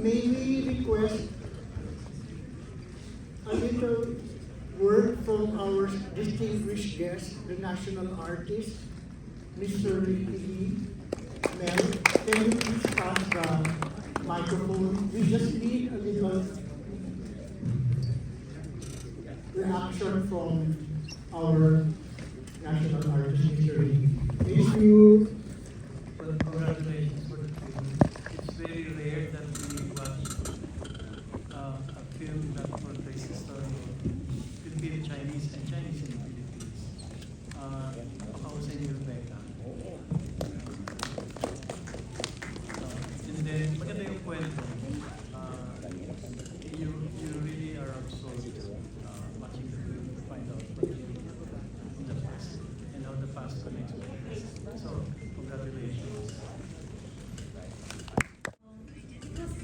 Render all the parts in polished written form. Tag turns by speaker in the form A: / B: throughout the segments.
A: May we request a little word from our distinguished guest, the national artist, Mr. Ricky Mel. Can you please pass the microphone? We just need a little reaction from our national artist, Mr. Ricky. Thank you.
B: Well, congratulations for the film. It's very rare that we watch a film that portrays the story of Filipino-Chinese and Chinese in the Philippines. Ako sa inyo, Rebecca. And then, maganda yung kwento. You really are absorbed watching the film to find out what you in the past and how the past connects with the present. So, congratulations.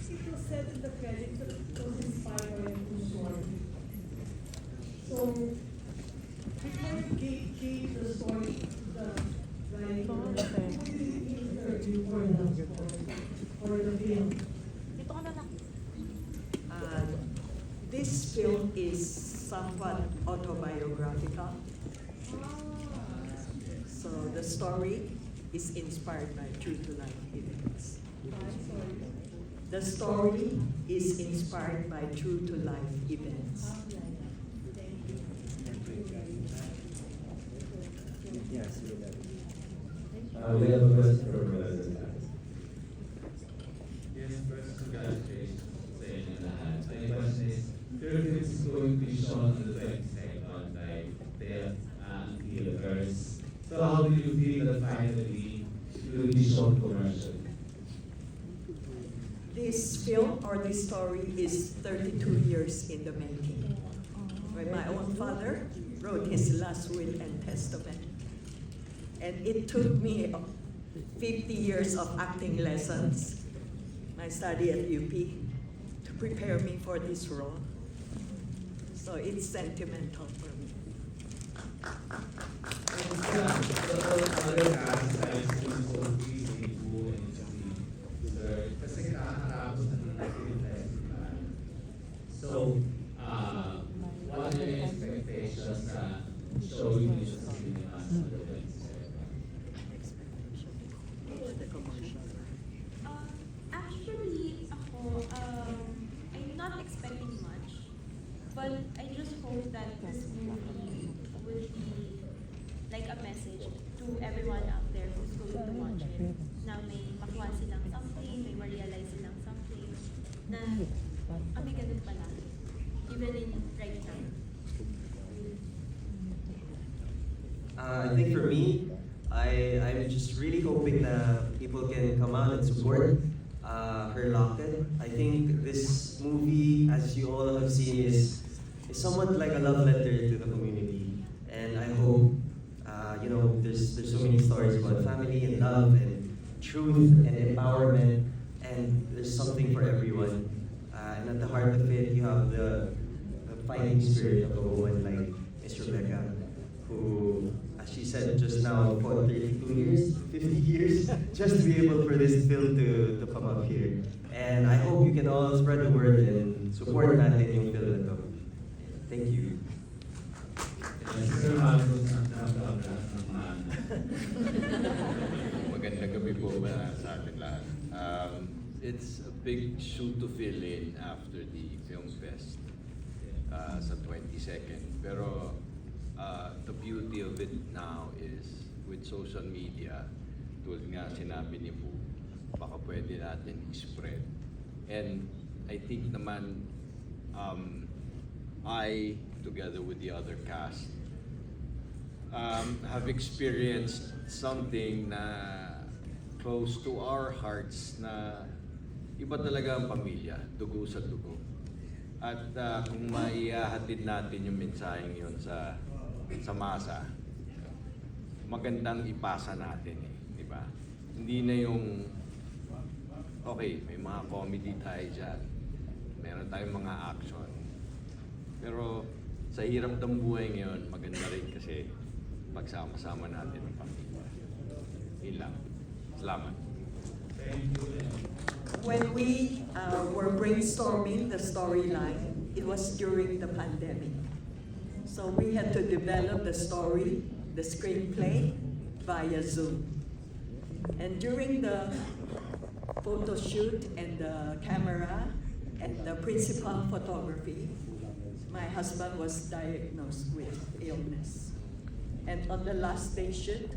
C: It was said in the credits that it was inspired by a true story. So, before you gave the story, the writing, what did it mean for you for the film?
D: This film is somewhat autobiographical. So the story is inspired by true-to-life events. The story is inspired by true-to-life events.
E: We have a question from President.
F: Yes, first, congratulations sa inyo lahat. My question is, film is going to be shown on the 22nd, like theaters. So how do you feel that finally it will be shown commercially?
D: This film or this story is 32 years in the making. When my own father wrote his last will and testament. And it took me 50 years of acting lessons, my study at UP, to prepare me for this role. So it's sentimental for me.
F: Other cast is so easy to sir, kasi kakatapos na ng film festival. So, what are your expectations sa showing nyo sa cinemas on the 27th?
G: Actually, I'm not expecting much, but I just hope that this movie will be like a message to everyone out there who's going to watch it. Na may makuha silang something, may ma-realize silang something, na may ganun pala, even in right now.
E: I think for me, I'm just really hoping that people can come out and support Her Locked. I think this movie, as you all have seen, is somewhat like a love letter to the community. And I hope, there's so many stories about family and love and truth and empowerment, and there's something for everyone. And at the heart of it, you have the fighting spirit of a woman like Miss Rebecca, who, as she said just now, for 32 years, 50 years, just to be able for this film to come up here. And I hope you can all spread the word and support natin yung film na to. Thank you.
F: Sir Marcos, ang napaka-abras naman.
H: Magandang gabi po sa atin lahat. It's a big shoe to fill in after the film fest sa 22nd. Pero the beauty of it now is with social media, tulad nga sinabi ni Boo, baka pwede natin i-spread. And I think naman I, together with the other cast, have experienced something na close to our hearts na iba talaga ang pamilya, dugo sa dugo. At kung maihahatid natin yung mensaheng yun sa masa, magandang ipasa natin di ba? Hindi na yung, okay, may mga comedy tayo dyan, meron tayong mga action. Pero sa hirap ng buhay ngayon, maganda rin kasi pagsama-sama natin ang pamilya. Yun lang. Salamat.
F: Thank you.
D: when we were brainstorming the storyline, it was during the pandemic. So we had to develop the story, the screenplay, via Zoom. And during the photo shoot and the camera and the principal photography, my husband was diagnosed with illness. And on the last day shoot,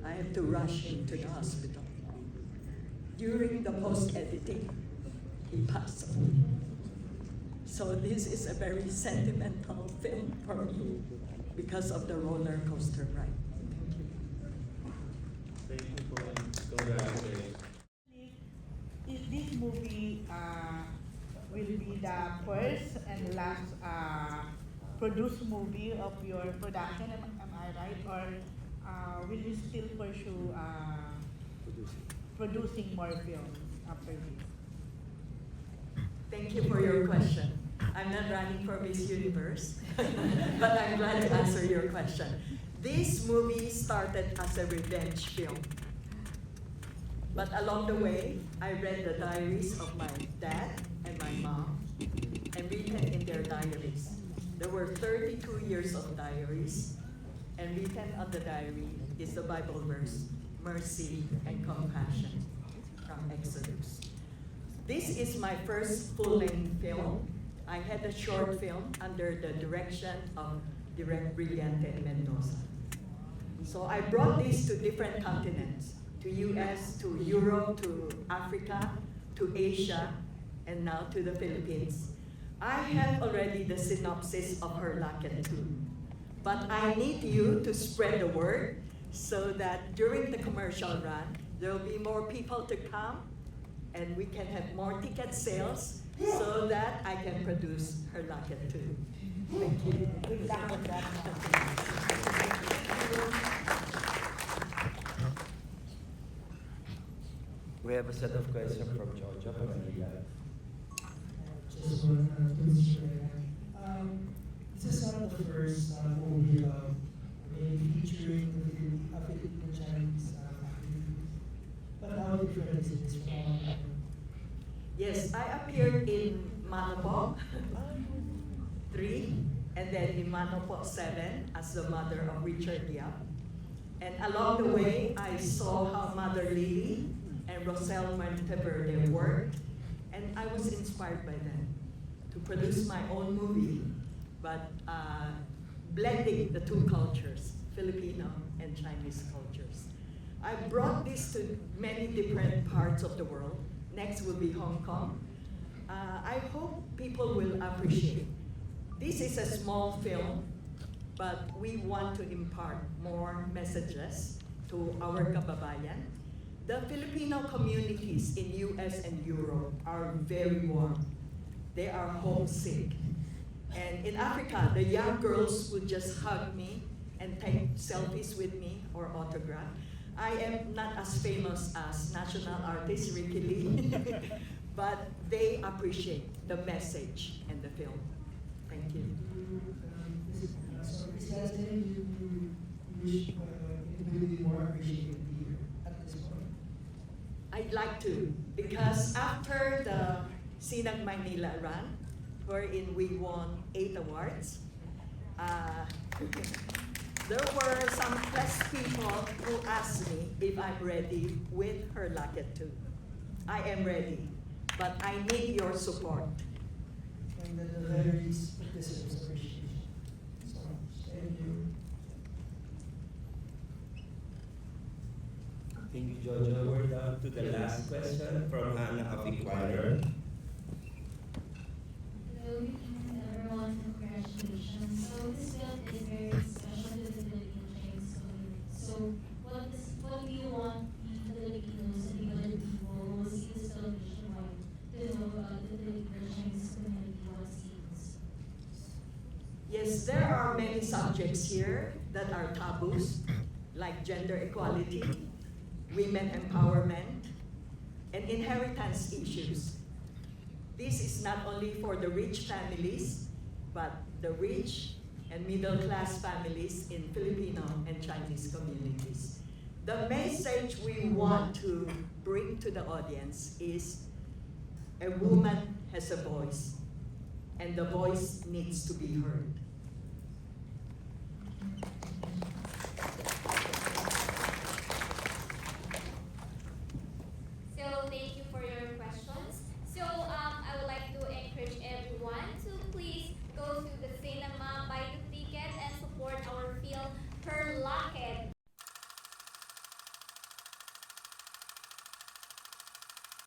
D: I had to rush him to the hospital. During the post-editing, he passed away. So this is a very sentimental film for me because of the roller coaster ride.
F: Thank you po and congratulations.
I: Is this movie will be the first and last produced movie of your production? Am I right? Or will you still pursue producing more films after this?
D: Thank you for your question. I'm not running for Miss Universe, but I'm glad to answer your question. This movie started as a revenge film. But along the way, I read the diaries of my dad and my mom and written in their diaries. There were 32 years of diaries, and written on the diary is the Bible verse, mercy and compassion from Exodus. This is my first full-length film. I had a short film under the direction of Direct Brillante Mendoza. So I brought this to different continents, to US, to Europe, to Africa, to Asia, and now to the Philippines. I have already the synopsis of Her Lockett too. But I need you to spread the word so that during the commercial run, there will be more people to come and we can have more ticket sales so that I can produce Her Lockett too. Thank you.
I: Good luck with that.
E: We have a set of questions from Georgia.
J: Just one to share. This is not the first movie maybe featuring the Filipino-Chinese activities. But how different is this from?
D: Yes, I appeared in Manopo 3 and then in Manopo 7 as the mother of Richard Yap. And along the way, I saw how Mother Lily and Rosel Monteverde worked, and I was inspired by them to produce my own movie, but blending the two cultures, Filipino and Chinese cultures. I brought this to many different parts of the world. Next will be Hong Kong. I hope people will appreciate. This is a small film, but we want to impart more messages to our kababayan. The Filipino communities in US and Europe are very warm. They are homesick. And in Africa, the young girls would just hug me and take selfies with me or autograph. I am not as famous as national artist Ricky Lee, but they appreciate the message and the film. Thank you.
J: Is that you wish it will be more appreciated here at this point?
D: I'd like to, because after the Sinag Maynila run, wherein we won 8 awards, there were some press people who asked me if I'm ready with Her Lockett too. I am ready, but I need your support.
J: And then the very least, deserves appreciation. So, thank you.
K: Thank you, Jojo. We're down to the last question from Hannah of Inquirer.
L: Hello, everyone. Congratulations. So this film is very special to the Filipino-Chinese community. So what do you want the Filipinos and even the people who will see this television to know about the Filipino-Chinese community once see this?
D: Yes, there are many subjects here that are taboos, like gender equality, women empowerment, and inheritance issues. This is not only for the rich families, but the rich and middle-class families in Filipino and Chinese communities. The message we want to bring to the audience is A woman has a voice, and the voice needs to be heard.